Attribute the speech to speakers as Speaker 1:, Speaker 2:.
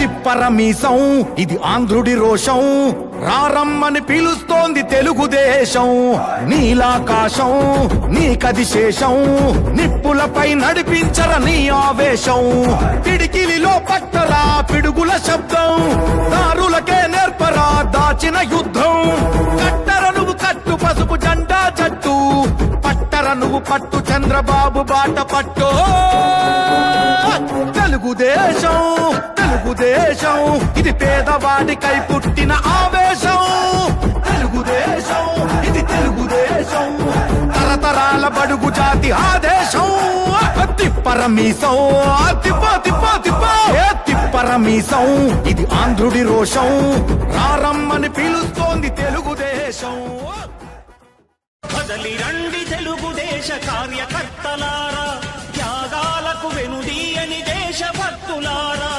Speaker 1: తిప్పరమీసం ఇది ఆంధ్రుడి రోషం, రారమ్మని పిలుస్తోంది తెలుగుదేశం. నీలాకాశం నీకది శేషం, నిప్పులపై నడిపించర నీ ఆవేశం. పిడికిలిలో పట్టరా పిడుగుల శబ్దం, దారులకే నేర్పరా దాచిన యుద్ధం. కట్టర నువ్వు కట్టు పసుపు జెండా జట్టు, పట్టర నువ్వు పట్టు చంద్రబాబు బాట పట్టు. తెలుగుదేశం తెలుగుదేశం ఇది పేదవాడికై పుట్టిన ఆవేశం. తెలుగుదేశం ఇది తెలుగుదేశం, తరతరాల బడుగు జాతి ఆదేశం. తిప్పరమీసం తిప్ప తిప్ప తిప్ప తిప్పరమీసం ఇది ఆంధ్రుడి రోషం, రారమ్మని పిలుస్తోంది తెలుగుదేశం.
Speaker 2: కదలి రండి తెలుగుదేశ కార్యకర్తలారా, త్యాగాలకు వెనుదీయని దేశభక్తులారా.